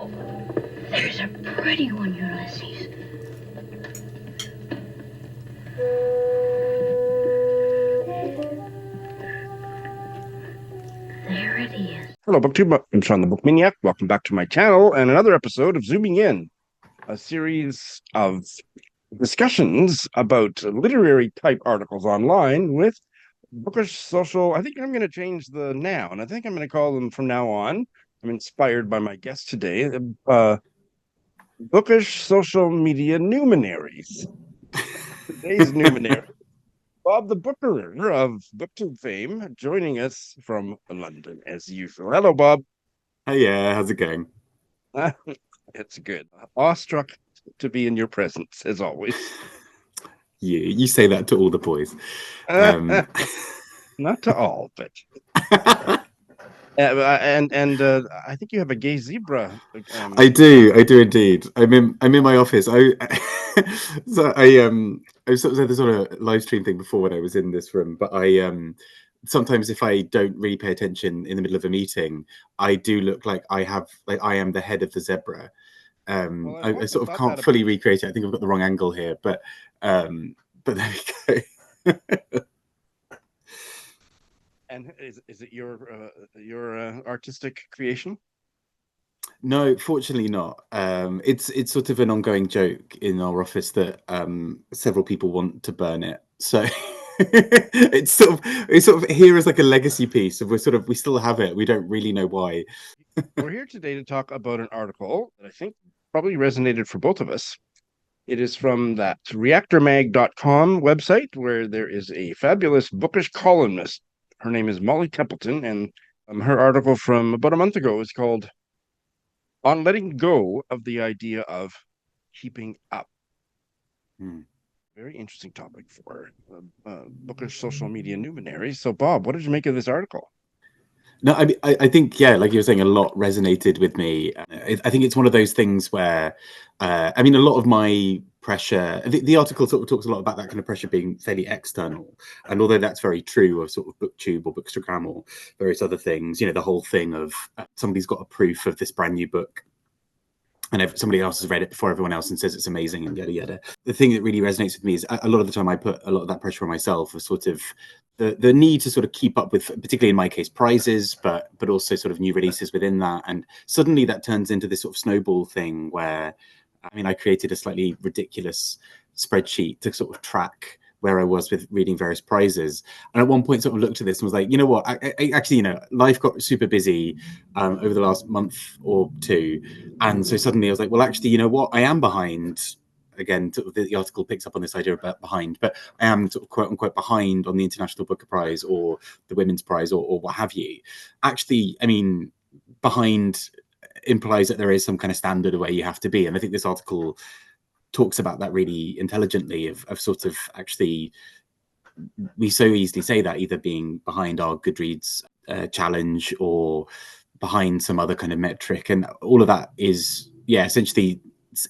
There's a pretty one, Ulysses. There it is. Hello, BookTube. I'm Shawn the Book Maniac. Welcome back to my channel and another episode of Zooming In, a series of discussions about literary type articles online with bookish social. I think I'm going to change the noun. I think I'm going to call them from now on. I'm inspired by my guest today, bookish social media numinaries. Today's numinary, Bob the Bookerer of BookTube fame, joining us from London as usual. Hello, Bob. Hey, yeah, how's it going? It's good. Awestruck to be in your presence, as always. You say that to all the boys. Not to all, but I think you have a gay zebra. I do indeed. I'm in my office. I sort of said this on a live stream thing before when I was in this room, but I sometimes if I don't really pay attention in the middle of a meeting, I do look like I am the head of the zebra. I sort of can't fully recreate it. I think I've got the wrong angle here, but there we go. And is it your artistic creation? No, fortunately not. It's sort of an ongoing joke in our office that several people want to burn it. So it's sort of here as like a legacy piece. We still have it. We don't really know why. We're here today to talk about an article that I think probably resonated for both of us. It is from that reactormag.com website where there is a fabulous bookish columnist. Her name is Molly Templeton, and her article from about a month ago is called On Letting Go of the Idea of Keeping Up. Very interesting topic for bookish social media luminaries. So, Bob, what did you make of this article? No, I think, yeah, like you were saying, a lot resonated with me. I think it's one of those things where, a lot of my pressure, the article sort of talks a lot about that kind of pressure being fairly external. And although that's very true of sort of BookTube or Bookstagram or various other things, the whole thing of somebody's got a proof of this brand new book and somebody else has read it before everyone else and says it's amazing and yada yada. The thing that really resonates with me is a lot of the time I put a lot of that pressure on myself of sort of the need to sort of keep up with, particularly in my case, prizes, but also sort of new releases within that. And suddenly that turns into this sort of snowball thing where, I created a slightly ridiculous spreadsheet to sort of track where I was with reading various prizes. And at one point sort of looked at this and was like, you know what, I actually, life got super busy over the last month or two. And so suddenly I was like, well, actually, you know what, I am behind. Again, the article picks up on this idea about behind, but I am sort of quote unquote behind on the International Booker Prize or the Women's Prize or what have you. Actually, behind implies that there is some kind of standard of where you have to be. And I think this article talks about that really intelligently of sort of actually, we so easily say that either being behind our Goodreads challenge or behind some other kind of metric. And all of that is, essentially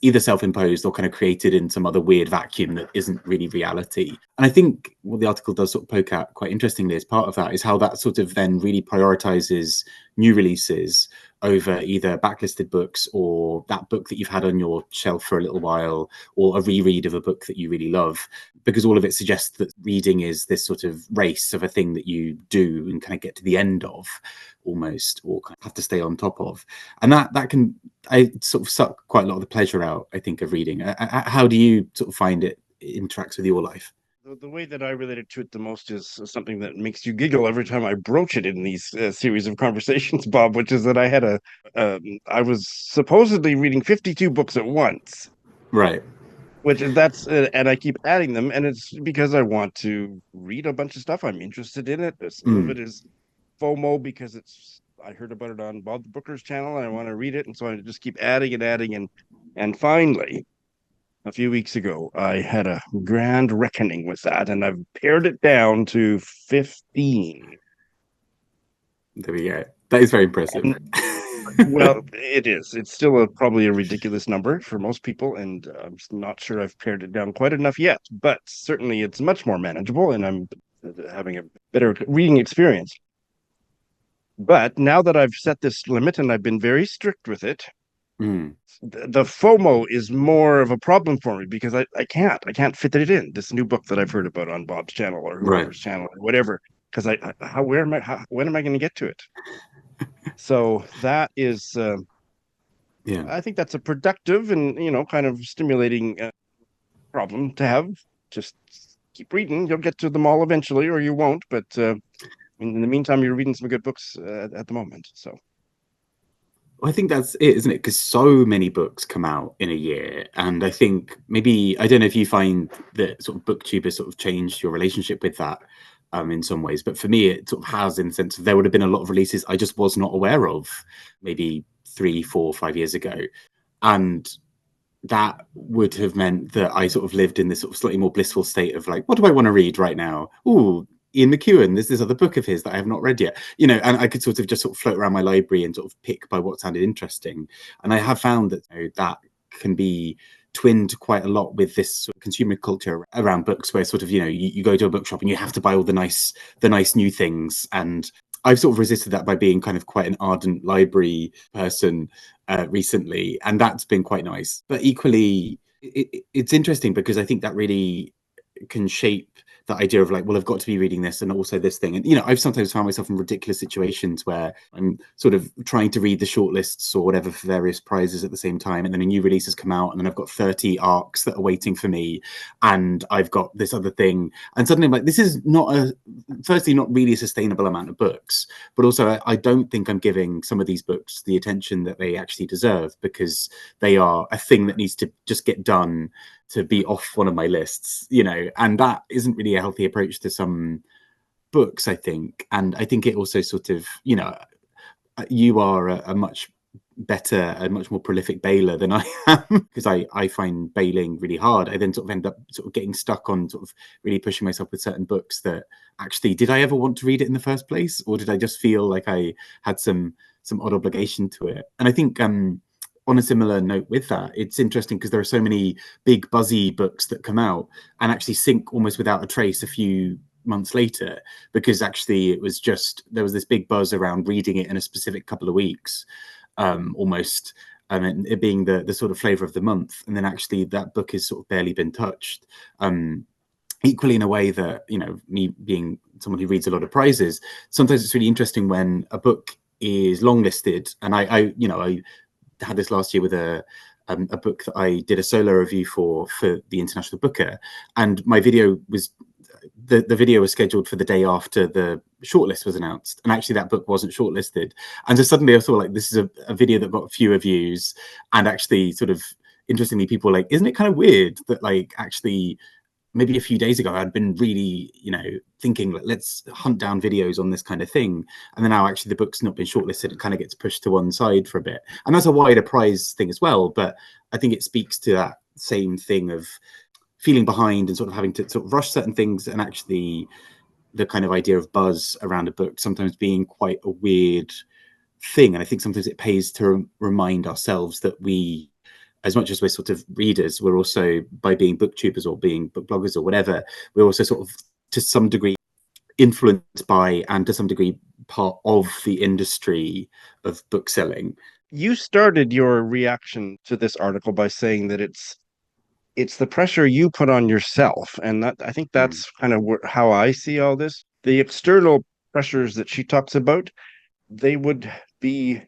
either self-imposed or kind of created in some other weird vacuum that isn't really reality. And I think what the article does sort of poke at quite interestingly as part of that is how that sort of then really prioritizes new releases over either backlisted books or that book that you've had on your shelf for a little while or a reread of a book that you really love, because all of it suggests that reading is this sort of race of a thing that you do and kind of get to the end of almost, or kind of have to stay on top of. And that can, I sort of suck quite a lot of the pleasure out, I think, of reading. How do you sort of find it interacts with your life? The way that I related to it the most is something that makes you giggle every time I broach it in these series of conversations, Bob, which is that I had I was supposedly reading 52 books at once. Right. And I keep adding them, and it's because I want to read a bunch of stuff. I'm interested in it. Some of it is FOMO because I heard about it on Bob the Booker's channel, and I want to read it, and so I just keep adding and adding, and finally, a few weeks ago, I had a grand reckoning with that, and I've pared it down to 15. There we go. That is very impressive. Well, it is. It's still probably a ridiculous number for most people, and I'm not sure I've pared it down quite enough yet, but certainly it's much more manageable, and I'm having a better reading experience. But now that I've set this limit, and I've been very strict with it, Mm. The FOMO is more of a problem for me because I can't fit it in this new book that I've heard about on Bob's channel or Right. whoever's channel or whatever. Because when am I going to get to it? So that is, Yeah. I think that's a productive and, kind of stimulating problem to have. Just keep reading. You'll get to them all eventually, or you won't. But in the meantime, you're reading some good books at the moment. So I think that's it, isn't it? Because so many books come out in a year, and I think maybe I don't know if you find that sort of BookTube has sort of changed your relationship with that in some ways, but for me, it sort of has in the sense of there would have been a lot of releases I just was not aware of maybe 3, 4, 5 years ago, and that would have meant that I sort of lived in this sort of slightly more blissful state of like, what do I want to read right now? Ooh, Ian McEwan, there's this other book of his that I have not read yet, and I could sort of just sort of float around my library and sort of pick by what sounded interesting. And I have found that that can be twinned quite a lot with this sort of consumer culture around books, where sort of you go to a bookshop and you have to buy all the nice new things. And I've sort of resisted that by being kind of quite an ardent library person recently, and that's been quite nice. But equally, it's interesting because I think that really can shape the idea of like, well, I've got to be reading this and also this thing. And I've sometimes found myself in ridiculous situations where I'm sort of trying to read the shortlists or whatever for various prizes at the same time, and then a new release has come out, and then I've got 30 arcs that are waiting for me, and I've got this other thing, and suddenly I'm like, this is firstly not really a sustainable amount of books, but also I don't think I'm giving some of these books the attention that they actually deserve, because they are a thing that needs to just get done to be off one of my lists, and that isn't really a healthy approach to some books, I think. And I think it also sort of, you are a much better, a much more prolific bailer than I am, because I find bailing really hard. I then sort of end up sort of getting stuck on sort of really pushing myself with certain books that actually, did I ever want to read it in the first place, or did I just feel like I had some odd obligation to it? And I think on a similar note with that, it's interesting because there are so many big buzzy books that come out and actually sink almost without a trace a few months later, because actually there was this big buzz around reading it in a specific couple of weeks, almost, and it being the sort of flavor of the month, and then actually that book has sort of barely been touched. Equally, in a way that, me being someone who reads a lot of prizes, sometimes it's really interesting when a book is longlisted, and I had this last year with a book that I did a solo review for the International Booker, and my video was the video was scheduled for the day after the shortlist was announced, and actually that book wasn't shortlisted. And so suddenly I thought, like, this is a video that got fewer views, and actually sort of interestingly, people were like, isn't it kind of weird that like actually maybe a few days ago I'd been really thinking, like, let's hunt down videos on this kind of thing, and then now actually the book's not been shortlisted, it kind of gets pushed to one side for a bit. And that's a wider prize thing as well, but I think it speaks to that same thing of feeling behind and sort of having to sort of rush certain things, and actually the kind of idea of buzz around a book sometimes being quite a weird thing. And I think sometimes it pays to remind ourselves that we, as much as we're sort of readers, we're also, by being booktubers or being book bloggers or whatever, we're also sort of to some degree influenced by, and to some degree part of, the industry of bookselling. You started your reaction to this article by saying that it's the pressure you put on yourself, and that, I think that's kind of how I see all this. The external pressures that she talks about, they would be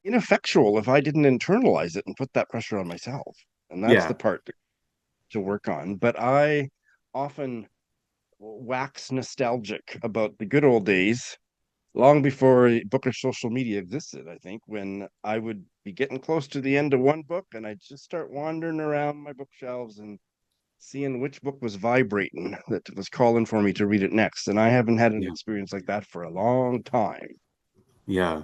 ineffectual if I didn't internalize it and put that pressure on myself. And that's the part to work on. But I often wax nostalgic about the good old days, long before bookish social media existed, I think, when I would be getting close to the end of one book and I'd just start wandering around my bookshelves and seeing which book was vibrating, that was calling for me to read it next. And I haven't had an experience like that for a long time. Yeah.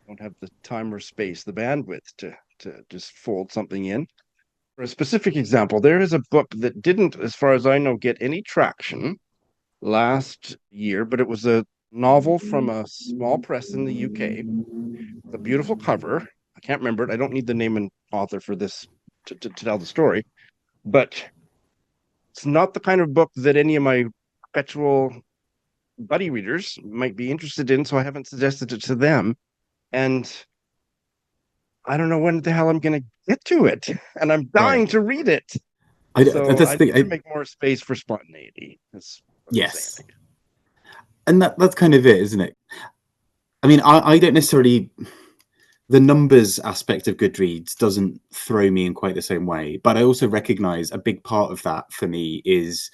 Don't have the time or space, the bandwidth to just fold something in. For a specific example, there is a book that didn't, as far as I know, get any traction last year, but it was a novel from a small press in the UK, with a beautiful cover. I can't remember it. I don't need the name and author for this to tell the story, but it's not the kind of book that any of my perpetual buddy readers might be interested in, so I haven't suggested it to them. And I don't know when the hell I'm going to get to it, and I'm dying to read it. So That's I the need to thing. make more space for spontaneity. That's what I'm saying. Yes, and that's kind of it, isn't it? I mean, I don't necessarily, the numbers aspect of Goodreads doesn't throw me in quite the same way, but I also recognize a big part of that for me is,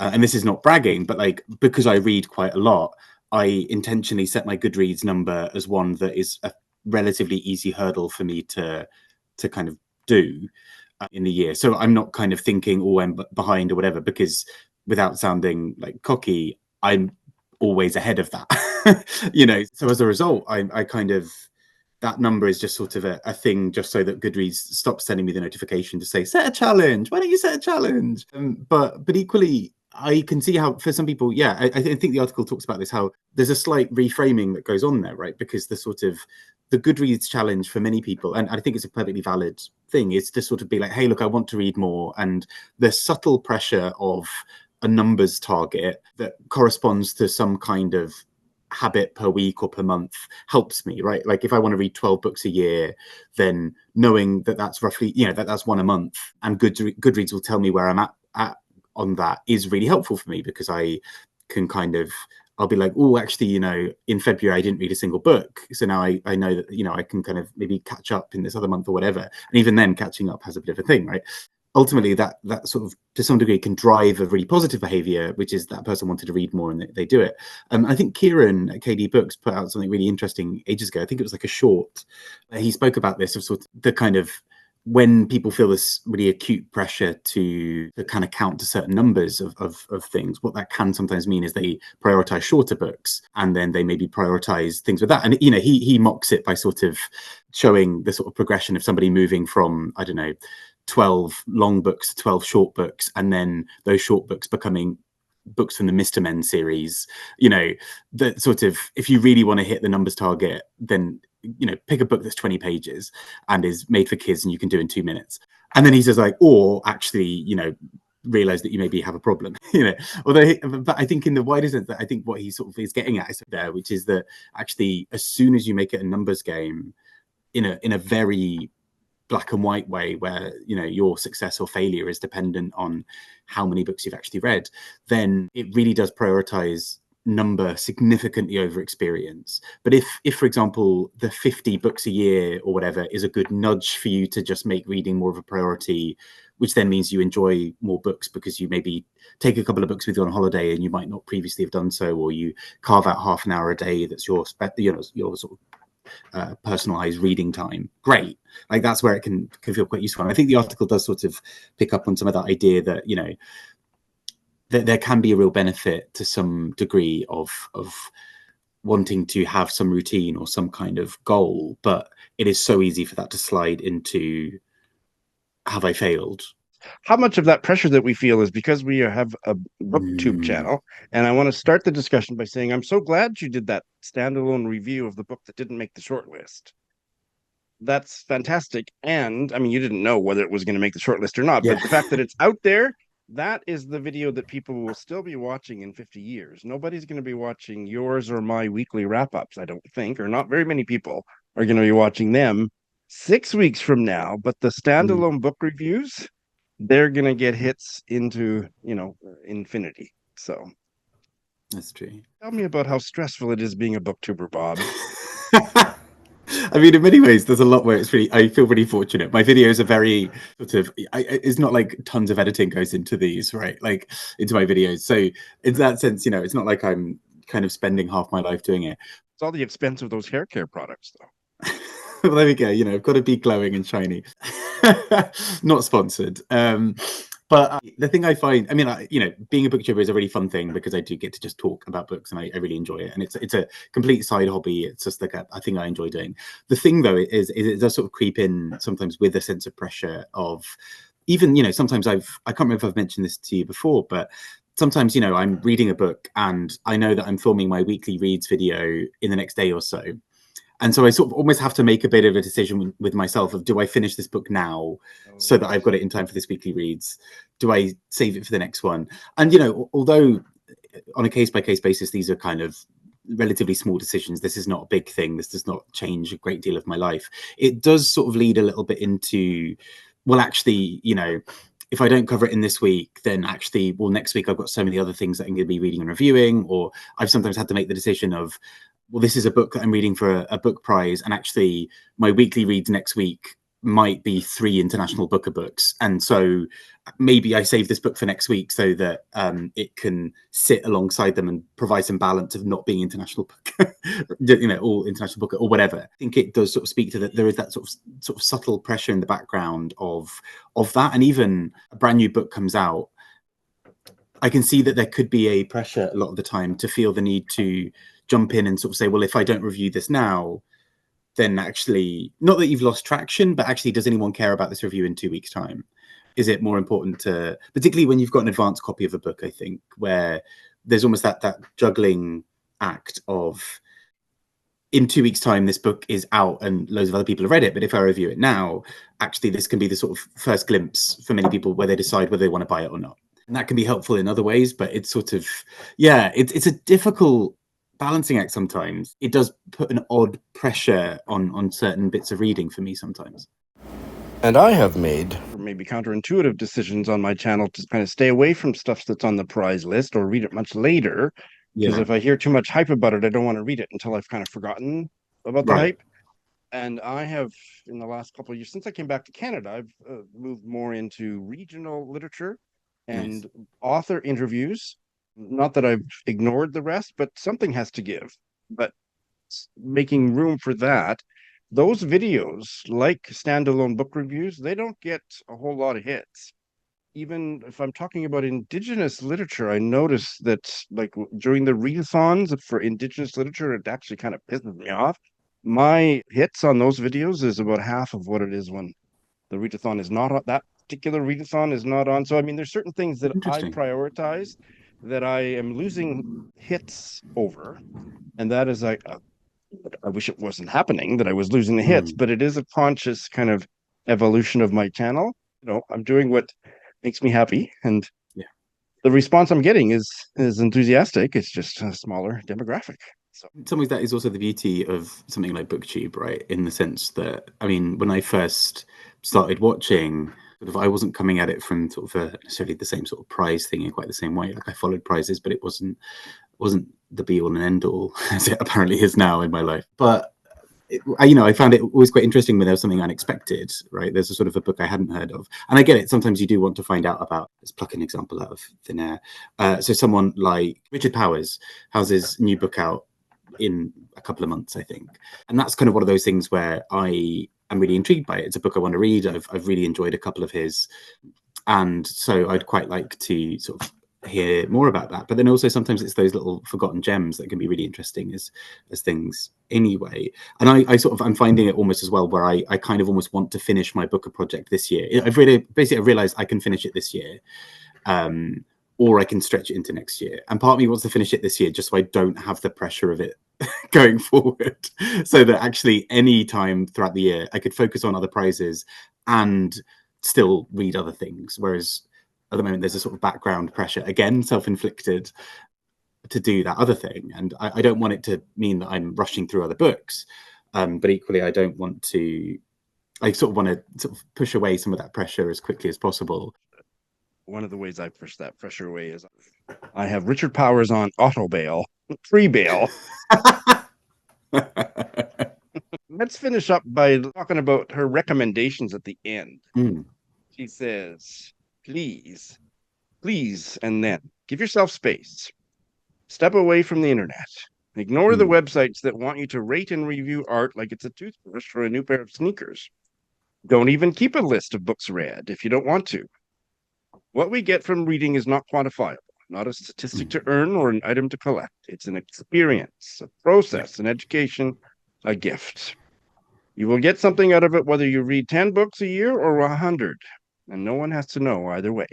and this is not bragging, but like because I read quite a lot, I intentionally set my Goodreads number as one that is a relatively easy hurdle for me to kind of do in the year. So I'm not kind of thinking, oh, I'm behind or whatever, because without sounding like cocky, I'm always ahead of that. So as a result, I kind of, that number is just sort of a thing just so that Goodreads stops sending me the notification to say, set a challenge. Why don't you set a challenge? But equally, I can see how for some people, yeah, I think the article talks about this, how there's a slight reframing that goes on there, right? Because the Goodreads challenge for many people, and I think it's a perfectly valid thing, is to sort of be like, hey, look, I want to read more. And the subtle pressure of a numbers target that corresponds to some kind of habit per week or per month helps me, right? Like if I want to read 12 books a year, then knowing that that's roughly, that's one a month, and Goodreads will tell me where I'm at on that is really helpful for me, because I can kind of, I'll be like, oh, actually, in February I didn't read a single book, so now I know that I can kind of maybe catch up in this other month or whatever. And even then, catching up has a bit of a thing, right? Ultimately, that sort of to some degree can drive a really positive behavior, which is that person wanted to read more and they do it. I think Kieran at KD Books put out something really interesting ages ago. I think it was like a short. He spoke about this, of sort of the kind of, when people feel this really acute pressure to kind of count to certain numbers of things, what that can sometimes mean is they prioritize shorter books, and then they maybe prioritize things with that. And he mocks it by sort of showing the sort of progression of somebody moving from, I don't know, 12 long books to 12 short books, and then those short books becoming books from the Mr. Men series. That sort of, if you really want to hit the numbers target, then pick a book that's 20 pages and is made for kids and you can do in 2 minutes. And then he says, like, or actually, realize that you maybe have a problem. But I think in the wider sense, that I think what he sort of is getting at is there, which is that actually as soon as you make it a numbers game in a very black and white way, where your success or failure is dependent on how many books you've actually read, then it really does prioritize number significantly over experience. But if for example the 50 books a year or whatever is a good nudge for you to just make reading more of a priority, which then means you enjoy more books because you maybe take a couple of books with you on holiday and you might not previously have done so, or you carve out half an hour a day that's your sort of personalized reading time, great. Like that's where it can feel quite useful. And I think the article does sort of pick up on some of that idea that that there can be a real benefit to some degree of wanting to have some routine or some kind of goal, but it is so easy for that to slide into, have I failed? How much of that pressure that we feel is because we have a booktube channel? And I want to start the discussion by saying I'm so glad you did that standalone review of the book that didn't make the short list. That's fantastic. And I mean, you didn't know whether it was going to make the short list or not, but the fact that it's out there, that is the video that people will still be watching in 50 years. Nobody's going to be watching yours or my weekly wrap-ups, I don't think, or not very many people are going to be watching them 6 weeks from now. But the standalone book reviews, they're going to get hits into, infinity. So that's true. tell me about how stressful it is being a booktuber, Bob. I mean, in many ways, there's a lot where I feel really fortunate. My videos are very sort of, it's not like tons of editing goes into these, right? Like into my videos. So in that sense, it's not like I'm kind of spending half my life doing it. It's all the expense of those hair care products, though. Well, there we go. I've got to be glowing and shiny. Not sponsored. But the thing I find, I mean, being a booktuber is a really fun thing because I do get to just talk about books and I really enjoy it. And it's a complete side hobby. It's just like a thing I enjoy doing. The thing, though, is it does sort of creep in sometimes with a sense of pressure of even, sometimes I can't remember if I've mentioned this to you before, but sometimes, I'm reading a book and I know that I'm filming my weekly reads video in the next day or so. And so I sort of almost have to make a bit of a decision with myself of, do I finish this book now so that I've got it in time for this weekly reads? Do I save it for the next one? And, although on a case-by-case basis, these are kind of relatively small decisions. This is not a big thing. This does not change a great deal of my life. It does sort of lead a little bit into, well, actually, you know, if I don't cover it in this week, then actually, well, next week I've got so many other things that I'm going to be reading and reviewing, or I've sometimes had to make the decision of, well, this is a book that I'm reading for a book prize, and actually my weekly reads next week might be 3 international booker books, and so maybe I save this book for next week so that it can sit alongside them and provide some balance of not being international booker, you know, or international booker or whatever. I think it does sort of speak to that. There is that sort of subtle pressure in the background of that, and even a brand new book comes out, I can see that there could be a pressure a lot of the time to feel the need to jump in and sort of say, well, if I don't review this now, then actually, not that you've lost traction, but actually, does anyone care about this review in 2 weeks' time? Is it more important to, particularly when you've got an advanced copy of a book, I think, where there's almost that juggling act of, in 2 weeks' time, this book is out and loads of other people have read it, but if I review it now, actually, this can be the sort of first glimpse for many people where they decide whether they want to buy it or not. And that can be helpful in other ways, but it's sort of, yeah, it's a difficult balancing act sometimes. It does put an odd pressure on certain bits of reading for me sometimes. And I have made maybe counterintuitive decisions on my channel to kind of stay away from stuff that's on the prize list or read it much later. Because if I hear too much hype about it, I don't want to read it until I've kind of forgotten about the hype. And I have, in the last couple of years, since I came back to Canada, I've moved more into regional literature and author interviews. Not that I've ignored the rest, but something has to give. But making room for that, those videos, like standalone book reviews, they don't get a whole lot of hits. Even if I'm talking about Indigenous literature, I notice that, like, during the readathons for Indigenous literature, it actually kind of pisses me off. My hits on those videos is about half of what it is when the readathon is not on. That particular readathon is not on. So, I mean, there's certain things that I prioritize that I am losing hits over. And that is like, I wish it wasn't happening, that I was losing the hits, but it is a conscious kind of evolution of my channel. You know, I'm doing what makes me happy, and the response I'm getting is enthusiastic. It's just a smaller demographic. So in some ways, that is also the beauty of something like BookTube, right? In the sense that, I mean, when I first started watching, I wasn't coming at it from sort of necessarily the same sort of prize thing in quite the same way. Like, I followed prizes, but it wasn't the be all and end all as it apparently is now in my life. But I found it always quite interesting when there was something unexpected, right? There's a sort of a book I hadn't heard of. And I get it. Sometimes you do want to find out about, let's pluck an example out of thin air. So someone like Richard Powers has his new book out in a couple of months, I think. And that's kind of one of those things where I am really intrigued by it. It's a book I want to read. I've really enjoyed a couple of his. And so I'd quite like to sort of hear more about that. But then also sometimes it's those little forgotten gems that can be really interesting as things anyway. And I'm finding it almost as well where I kind of almost want to finish my Booker project this year. I've realized I can finish it this year, or I can stretch it into next year. And part of me wants to finish it this year just so I don't have the pressure of it going forward, so that actually any time throughout the year I could focus on other prizes and still read other things. Whereas at the moment, there's a sort of background pressure, again, self-inflicted, to do that other thing. And I don't want it to mean that I'm rushing through other books. But equally, I don't want to, I sort of want to sort of push away some of that pressure as quickly as possible. One of the ways I push that pressure away is I have Richard Powers on auto bail, free bail. Let's finish up by talking about her recommendations at the end. She says, please, and then give yourself space. Step away from the internet. Ignore the websites that want you to rate and review art like it's a toothbrush for a new pair of sneakers. Don't even keep a list of books read if you don't want to. What we get from reading is not quantifiable, not a statistic to earn or an item to collect. It's an experience, a process, an education, a gift. You will get something out of it whether you read 10 books a year or 100, and no one has to know either way.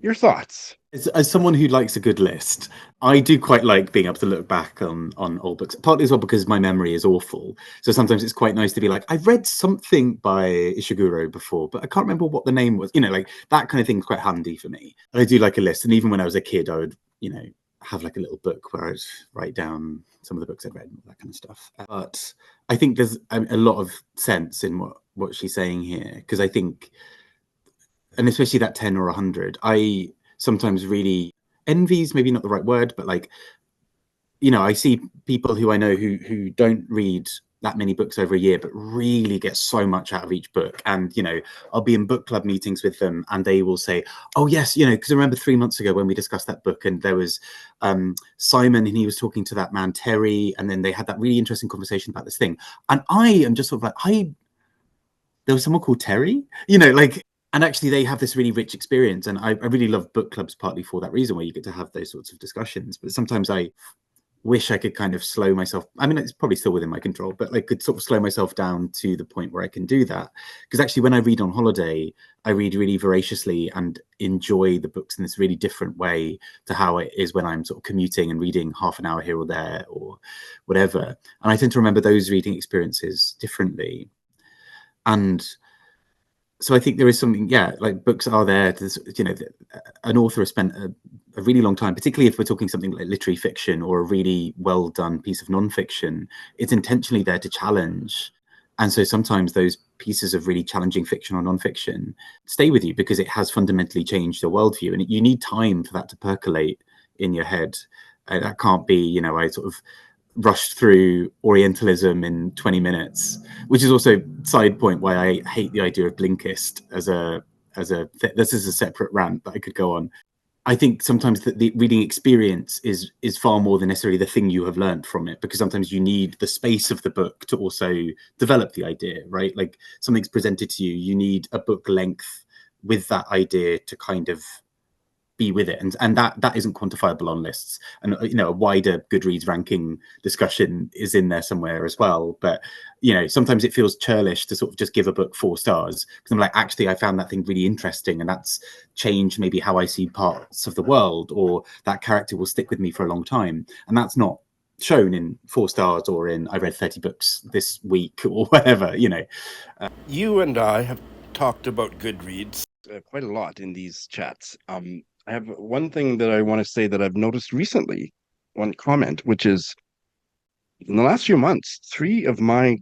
Your thoughts? As someone who likes a good list, I do quite like being able to look back on old books, partly as well because my memory is awful. So sometimes it's quite nice to be like, I've read something by Ishiguro before, but I can't remember what the name was. You know, like that kind of thing is quite handy for me. I do like a list. And even when I was a kid, I would, have like a little book where I'd write down some of the books I'd read and all that kind of stuff. But I think there's a lot of sense in what she's saying here, because I think, and especially that 10 or 100, I sometimes really envy's maybe not the right word, but like, you know, I see people who I know who don't read that many books over a year, but really get so much out of each book. And, you know, I'll be in book club meetings with them and they will say, oh yes, you know, because I remember 3 months ago when we discussed that book, and there was Simon, and he was talking to that man, Terry, and then they had that really interesting conversation about this thing. And I am just sort of like, there was someone called Terry, you know, like, and actually they have this really rich experience. And I really love book clubs partly for that reason, where you get to have those sorts of discussions. But sometimes I wish I could kind of slow myself. I mean, it's probably still within my control, but I could sort of slow myself down to the point where I can do that. Because actually, when I read on holiday, I read really voraciously and enjoy the books in this really different way to how it is when I'm sort of commuting and reading half an hour here or there or whatever. And I tend to remember those reading experiences differently. And so I think there is something, yeah, like books are there to, you know, an author has spent a really long time, particularly if we're talking something like literary fiction or a really well done piece of nonfiction, it's intentionally there to challenge. And so sometimes those pieces of really challenging fiction or nonfiction stay with you because it has fundamentally changed your worldview, and you need time for that to percolate in your head. That can't be, you know, I sort of rushed through Orientalism in 20 minutes, which is also side point why I hate the idea of Blinkist this is a separate rant that I could go on. I think sometimes the reading experience is far more than necessarily the thing you have learned from it, because sometimes you need the space of the book to also develop the idea, right? Like something's presented to you, you need a book length with that idea to kind of be with it, and that isn't quantifiable on lists. And you know, a wider Goodreads ranking discussion is in there somewhere as well. But you know, sometimes it feels churlish to sort of just give a book 4 stars because I'm like, actually, I found that thing really interesting, and that's changed maybe how I see parts of the world, or that character will stick with me for a long time. And that's not shown in 4 stars or in I read 30 books this week or whatever. You know, You and I have talked about Goodreads quite a lot in these chats. I have one thing that I want to say that I've noticed recently, one comment, which is in the last few months, 3 of my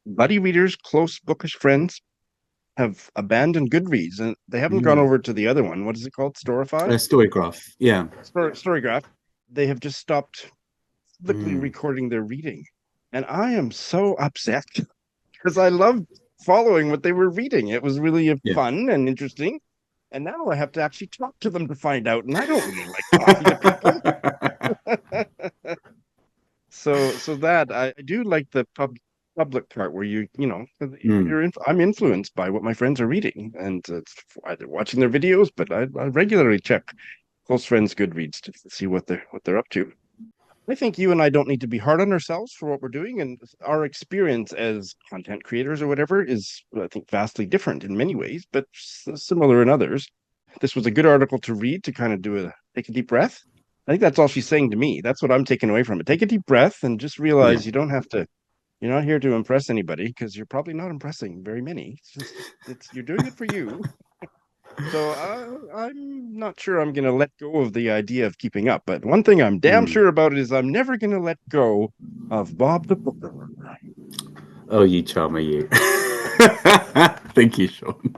buddy readers, close bookish friends, have abandoned Goodreads, and they haven't gone over to the other one. What is it called? Storify? Storygraph. Yeah. Storygraph. They have just stopped publicly recording their reading. And I am so upset because I loved following what they were reading. It was really fun and interesting. And now I have to actually talk to them to find out, and I don't really like talking to people. So that I do like the public part where you know I'm influenced by what my friends are reading, and either watching their videos, but I regularly check close friends Goodreads to see what they're up to. I think you and I don't need to be hard on ourselves for what we're doing, and our experience as content creators or whatever is, I think, vastly different in many ways, but similar in others. This was a good article to read to kind of take a deep breath. I think that's all she's saying to me. That's what I'm taking away from it. Take a deep breath and just realize you don't have to. You're not here to impress anybody, because you're probably not impressing very many. You're doing it for you. So I'm not sure I'm going to let go of the idea of keeping up. But one thing I'm damn sure about it is I'm never going to let go of Bob the Booker. Oh, you charmer, you. Thank you, Shawn.